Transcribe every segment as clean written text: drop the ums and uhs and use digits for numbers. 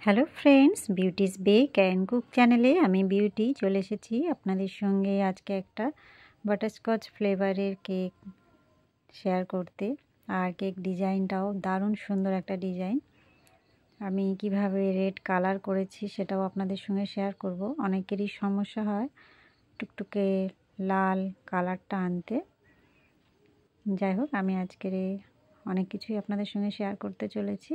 Hello friends, beauty's bake and cook চ্যানেলে আমি beauty চলে এসেছি আপনাদের সঙ্গে আজকে একটা বাটারস্কচ ফ্লেভারের কেক শেয়ার করতে। আর কেক ডিজাইনটাও দারুণ সুন্দর একটা ডিজাইন। আমি কিভাবে রেড কালার করেছি সেটাও আপনাদের সঙ্গে শেয়ার করব। অনেকেরই সমস্যা হয় টুকটুকে লাল কালারটা আনতে। যাই হোক, আমি আজকের অনেক কিছুই আপনাদের সঙ্গে শেয়ার করতে চলেছি।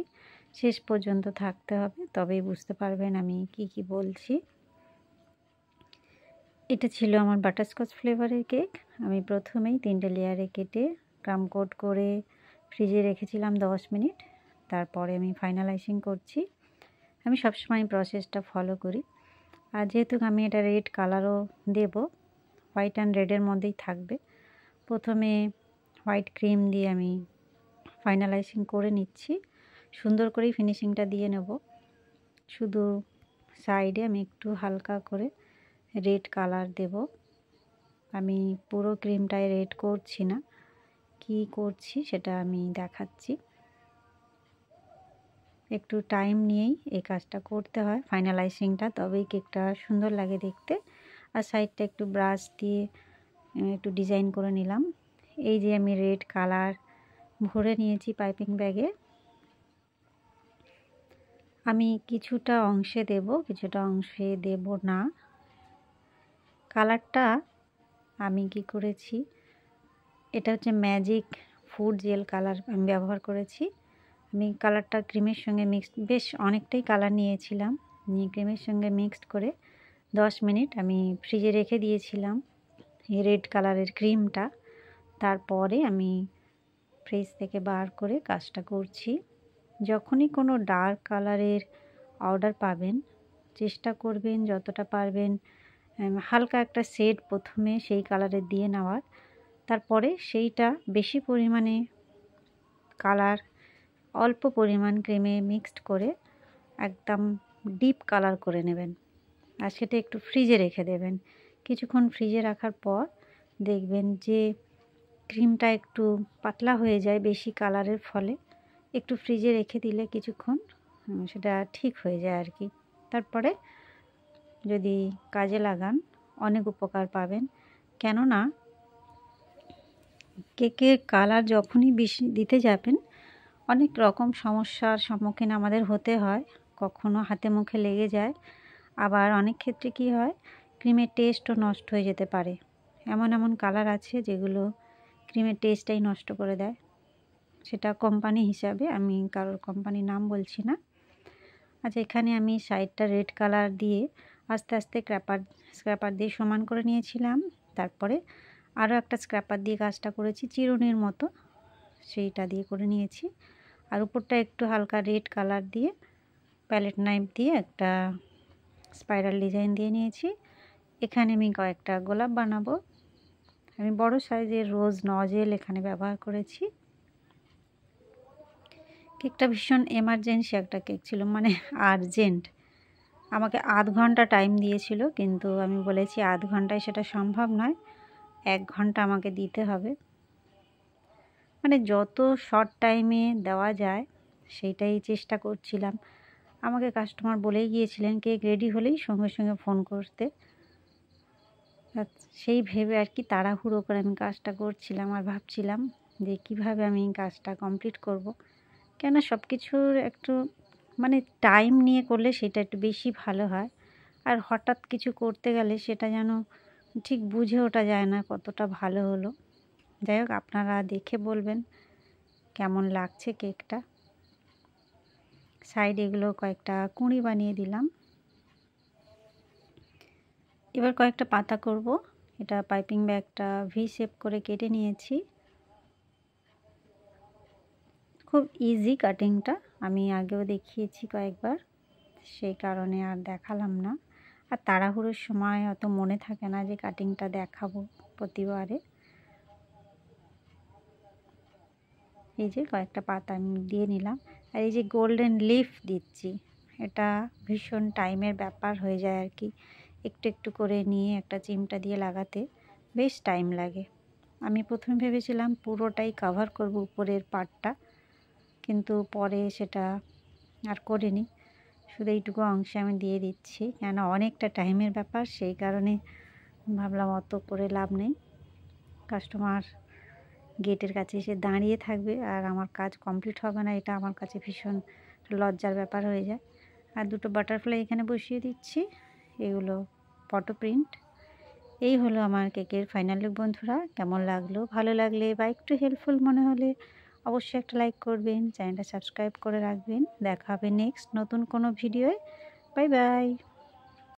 শেষ পর্যন্ত থাকতে হবে, তবেই বুঝতে পারবেন আমি কি বলছি। এটা ছিল আমার বাটারস্কচ ফ্লেভারের কেক। আমি প্রথমেই 3টে লেয়ারে কেটে ক্রাম কোট করে ফ্রিজে রেখেছিলাম 10 মিনিট। তারপরে আমি ফাইনালাইজিং করছি। আমি সবসময় প্রসেসটা ফলো করি। আর যেহেতু আমি এটা রেড কালারও দেব, হোয়াইট অ্যান্ড রেডের মধ্যেই থাকবে, প্রথমে হোয়াইট ক্রিম দিয়ে আমি ফাইনালাইজিং করে নিচ্ছি। সুন্দর করেই ফিনিশিংটা দিয়ে নেব। শুধু সাইডে আমি একটু হালকা করে রেড কালার দেব। আমি পুরো ক্রিমটায় রেড করছি না, কি করছি সেটা আমি দেখাচ্ছি। একটু টাইম নিয়েই এই কাজটা করতে হয় ফাইনালাইজিংটা, তবেই কেকটা সুন্দর লাগে দেখতে। আর সাইডটা একটু ব্রাশ দিয়ে একটু ডিজাইন করে নিলাম। এই যে আমি রেড কালার ভরে নিয়েছি পাইপিং ব্যাগে। আমি কিছুটা অংশে দেব, কিছুটা অংশে দেব না। কালারটা আমি কি করেছি, এটা হচ্ছে ম্যাজিক ফুড জেল কালার আমি ব্যবহার করেছি। আমি কালারটা ক্রিমের সঙ্গে মিক্সড, বেশ অনেকটাই কালার নিয়েছিলাম, নিয়ে ক্রিমের সঙ্গে মিক্সড করে 10 মিনিট আমি ফ্রিজে রেখে দিয়েছিলাম এই রেড কালারের ক্রিমটা। তারপরে আমি ফ্রিজ থেকে বার করে কাজটা করছি। যখনই কোনো ডার্ক কালারের অর্ডার পাবেন, চেষ্টা করবেন যতটা পারবেন হালকা একটা শেড প্রথমে সেই কালারের দিয়ে নেওয়ার। তারপরে সেইটা বেশি পরিমাণে কালার অল্প পরিমাণ ক্রিমে মিক্সড করে একদম ডিপ কালার করে নেবেন। আর সেটা একটু ফ্রিজে রেখে দেবেন। কিছুক্ষণ ফ্রিজে রাখার পর দেখবেন যে ক্রিমটা একটু পাতলা হয়ে যায় বেশি কালারের ফলে। একটু ফ্রিজে রেখে দিলে কিছুক্ষণ সেটা ঠিক হয়ে যায় আর কি। তারপরে যদি কাজে লাগান অনেক উপকার পাবেন। কেননা কেকের কালার যখনই বেশি দিতে যাবেন অনেক রকম সমস্যার সম্মুখীন আমাদের হতে হয়। কখনো হাতে মুখে লেগে যায়, আবার অনেক ক্ষেত্রে কি হয়, ক্রিমের টেস্টও নষ্ট হয়ে যেতে পারে। এমন এমন কালার আছে যেগুলো ক্রিমের টেস্টটাই নষ্ট করে দেয়। সেটা কোম্পানি হিসাবে, আমি কারোর কোম্পানির নাম বলছি না। আচ্ছা, এখানে আমি সাইডটা রেড কালার দিয়ে আস্তে আস্তে স্ক্র্যাপার দিয়ে সমান করে নিয়েছিলাম। তারপরে আরও একটা স্ক্র্যাপার দিয়ে কাজটা করেছি চিরুনির মতো, সেইটা দিয়ে করে নিয়েছি। আর উপরটা একটু হালকা রেড কালার দিয়ে প্যালেট নাইফ দিয়ে একটা স্পাইরাল ডিজাইন দিয়ে নিয়েছি। এখানে আমি কয়েকটা গোলাপ বানাবো। আমি বড় সাইজের রোজ নজেল এখানে ব্যবহার করেছি। কেকটা ভীষণ এমার্জেন্সি একটা কেক ছিল, মানে আর্জেন্ট। আমাকে আধ ঘন্টা টাইম দিয়েছিল, কিন্তু আমি বলেছি আধ ঘন্টায় সেটা সম্ভব নয়, 1 ঘন্টা আমাকে দিতে হবে। মানে যত শর্ট টাইমে দেওয়া যায় সেইটাই চেষ্টা করছিলাম। আমাকে কাস্টমার বলেই গিয়েছিলেন কেক রেডি হলেই সঙ্গে সঙ্গে ফোন করতে। সেই ভেবে আর কি তাড়াহুড়ো করে আমি কাজটা করছিলাম। আর ভাবছিলাম যে কিভাবে আমি কাজটা কমপ্লিট করব। কেন সব কিছুর একটু মানে টাইম নিয়ে করলে সেটা একটু বেশি ভালো হয়। আর হঠাৎ কিছু করতে গেলে সেটা যেন ঠিক বুঝে ওঠা যায় না কতটা ভালো হলো। যাই হোক, আপনারা দেখে বলবেন কেমন লাগছে কেকটা। সাইডে এগুলো কয়েকটা কুঁড়ি বানিয়ে দিলাম। এবার কয়েকটা পাতা করব। এটা পাইপিং ব্যাগটা ভি শেপ করে কেটে নিয়েছি। খুব ইজি কাটিংটা, আমি আগেও দেখিয়েছি কয়েকবার, সেই কারণে আর দেখালাম না। আর তাড়াহুড়োর সময় অত মনে থাকে না যে কাটিংটা দেখাবো প্রতিবারে। এই যে কয়েকটা পাতা আমি দিয়ে নিলাম। আর এই যে গোল্ডেন লিফ দিচ্ছি, এটা ভীষণ টাইমের ব্যাপার হয়ে যায় আর কি। একটু একটু করে নিয়ে একটা চিমটা দিয়ে লাগাতে বেশ টাইম লাগে। আমি প্রথমে ভেবেছিলাম পুরোটাই কভার করব উপরের পার্টটা, কিন্তু পরে সেটা আর করিনি। শুধু এইটুকু অংশে আমি দিয়ে দিচ্ছি, কেন অনেকটা টাইমের ব্যাপার, সেই কারণে ভাবলাম অত করে লাভ নেই। কাস্টমার গেটের কাছে এসে দাঁড়িয়ে থাকবে আর আমার কাজ কমপ্লিট হবে না, এটা আমার কাছে ভীষণ লজ্জার ব্যাপার হয়ে যায়। আর দুটো বাটারফ্লাই এখানে বসিয়ে দিচ্ছি, এগুলো ফটো প্রিন্ট। এই হলো আমার কেকের ফাইনাল লুক বন্ধুরা। কেমন লাগলো? ভালো লাগলে বা একটু হেল্পফুল মনে হলে অবশ্যই একটা লাইক করবেন, চ্যানেলটা সাবস্ক্রাইব করে রাখবেন। দেখা হবে নেক্সট নতুন কোনো ভিডিওয়। Bye bye.